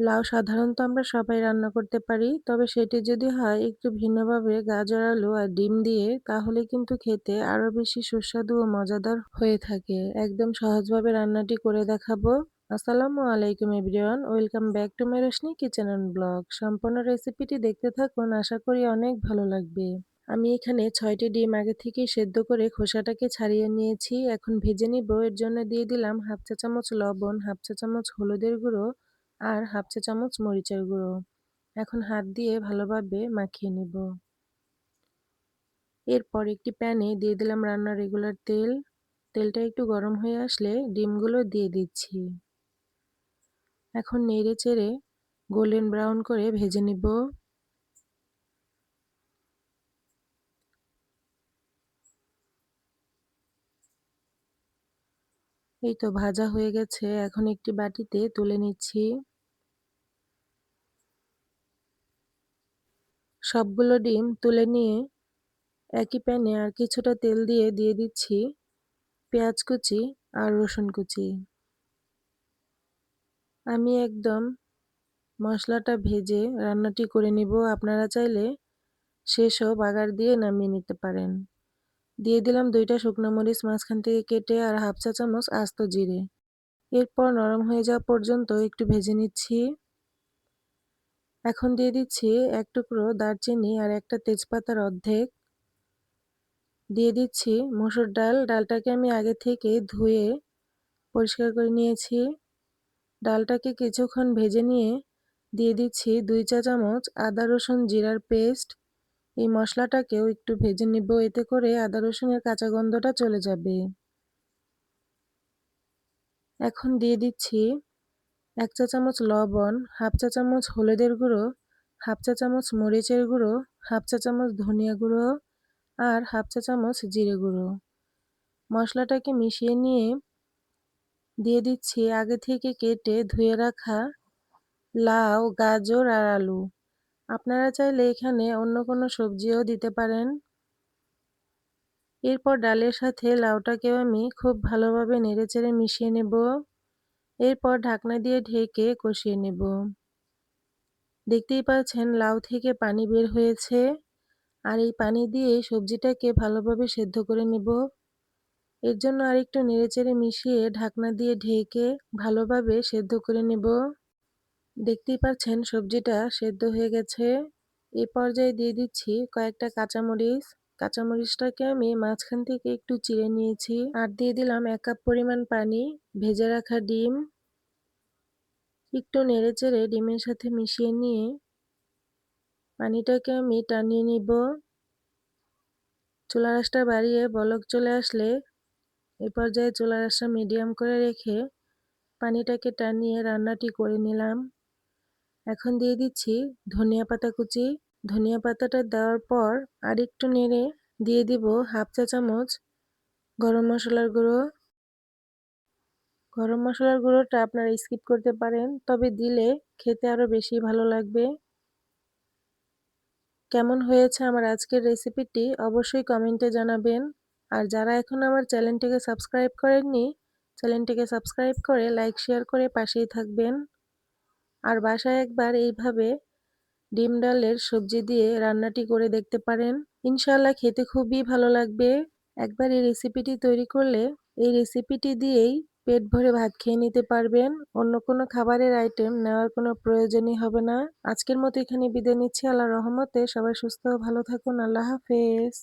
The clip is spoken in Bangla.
লাউ সাধারণত আমরা সবাই রান্না করতে পারি, তবে সেটি যদি হয় একটু ভিন্নভাবে গাজর, আলু আর ডিম দিয়ে, তাহলে কিন্তু খেতে আরো বেশি সুস্বাদু ও মজাদার হয়ে থাকে। একদম সহজভাবে রান্নাটি করে দেখাবো। আসসালামু আলাইকুম everyone, welcome back to my Roshni kitchen and blog. সম্পূর্ণ রেসিপিটি দেখতে থাকুন, আশা করি অনেক ভালো লাগবে। আমি এখানে ৬টি ডিম আগে থেকেই সেদ্ধ করে খোসাটাকে ছাড়িয়ে নিয়েছি। এখন ভেজে নিব। এর জন্য দিয়ে দিলাম হাফ চা চামচ লবণ, হাফ চা চামচ হলুদের গুঁড়ো আর হাফ চা চামচ মরিচের গুঁড়ো। এখন হাত দিয়ে ভালোভাবে মাখিয়ে নিব। এরপর একটি প্যানে দিয়ে দিলাম রান্নার রেগুলার তেল। তেলটা একটু গরম হয়ে আসলে ডিমগুলো দিয়ে দিচ্ছি। এখন নেড়ে চেড়ে গোল্ডেন ব্রাউন করে ভেজে নিব। এই তো ভাজা হয়ে গেছে। এখন একটি বাটিতে তুলে নিচ্ছি। সবগুলো ডিম তুলে নিয়ে একই প্যানে আর কিছুটা তেল দিয়ে দিচ্ছি পেঁয়াজ কুচি আর রসুন কুচি। আমি একদম মশলাটা ভেজে রান্নাটি করে নিব। আপনারা চাইলে শেষেও বাগার দিয়ে নামিয়ে নিতে পারেন। দিয়ে দিলাম ২টা শুকনো মরিচ মাঝখান থেকে কেটে আর হাফ চা চামচ আস্ত জিরে। এরপর নরম হয়ে যাওয়া পর্যন্ত একটু ভেজে নিচ্ছি। এখন দিয়ে দিচ্ছি ১ টুকরো দারচিনি আর একটা তেজপাতার অর্ধেক। দিয়ে দিচ্ছি মসুর ডাল। ডালটাকে আমি আগে থেকে ধুয়ে পরিষ্কার করে নিয়েছি। ডালটাকে কিছুক্ষণ ভেজে নিয়ে দিয়ে দিচ্ছি ২ চা চামচ আদা রসুন জিরার পেস্ট। এই মশলাটাকেও একটু ভেজে নিব, এতে করে আদা রসুনের কাঁচা গন্ধটা চলে যাবে। এখন দিয়ে দিচ্ছি ১ চা চামচ লবণ, হাফ চা চামচ হলুদের গুঁড়ো, হাফ চা চামচ মরিচের গুঁড়ো, হাফ চা চামচ ধনিয়া গুঁড়ো আর হাফ চা চামচ জিরে গুঁড়ো। মশলাটাকে মিশিয়ে নিয়ে দিয়ে দিচ্ছি আগে থেকে কেটে ধুয়ে রাখা লাউ, গাজর আর আলু। আপনারা চাইলে এখানে অন্য কোনো সবজিও দিতে পারেন। এরপর ডালের সাথে লাউটাকেও আমি খুব ভালোভাবে নেড়েচেড়ে মিশিয়ে নেব। এরপর ঢাকনা দিয়ে ঢেকে কষিয়ে নেব। দেখতেই পাচ্ছেন লাউ থেকে পানি বের হয়েছে, আর এই পানি দিয়ে সবজিটাকে ভালোভাবে সেদ্ধ করে নেব। এর জন্য আরেকটু নেড়েচেড়ে মিশিয়ে ঢাকনা দিয়ে ঢেকে ভালোভাবে সেদ্ধ করে নেব। দেখতেই পাচ্ছেন সবজিটা সেদ্ধ হয়ে গেছে। এই পর্যায়ে দিয়ে দিচ্ছি কয়েকটা কাঁচামরিচ। কাঁচামরিচটাকে আমি মাঝখান থেকে একটু চিড়ে নিয়েছি। আর দিয়ে দিলাম ১ কাপ পরিমাণ পানি, ভেজে রাখা ডিম। একটু নেড়েচেড়ে ডিমের সাথে মিশিয়ে নিয়ে পানিটাকে আমি টানিয়ে নিব। চুলার আঁচটা বাড়িয়ে বলক চলে আসলে এই পর্যায়ে চুলার আঁচটা মিডিয়াম করে রেখে পানিটাকে টানিয়ে রান্নাটি করে নিলাম। এখন দিয়ে দিচ্ছি ধনিয়া পাতা কুচি। ধনিয়া পাতাটা দেওয়ার পর আরেকটু নেড়ে দিয়ে দিব হাফ চা চামচ গরম মশলার গুঁড়ো। গরম মশলার গুঁড়োটা আপনারা স্কিপ করতে পারেন, তবে দিলে খেতে আরো বেশি ভালো লাগবে। কেমন হয়েছে আমার আজকের রেসিপিটি অবশ্যই কমেন্টে জানাবেন। আর যারা এখন আমার চ্যানেলটিকে সাবস্ক্রাইব করেননি, চ্যানেলটিকে সাবস্ক্রাইব করে লাইক শেয়ার করে পাশেই থাকবেন। আর বাসায় একবার এইভাবে ডিম ডালের সবজি দিয়ে রান্নাটি করে দেখতে পারেন। ইনশাআল্লাহ খেতে খুবই ভালো লাগবে। একবার এই রেসিপিটি তৈরি করলে এই রেসিপিটি দিয়েই পেট ভরে ভাত খেয়ে নিতে পারবেন। অন্য কোনো খাবারের আইটেম নেওয়ার কোনো প্রয়োজনই হবে না। আজকের মতো এখানে বিদায় নিচ্ছি। আল্লাহর রহমতে সবাই সুস্থ ও ভালো থাকুন। আল্লাহ হাফেজ।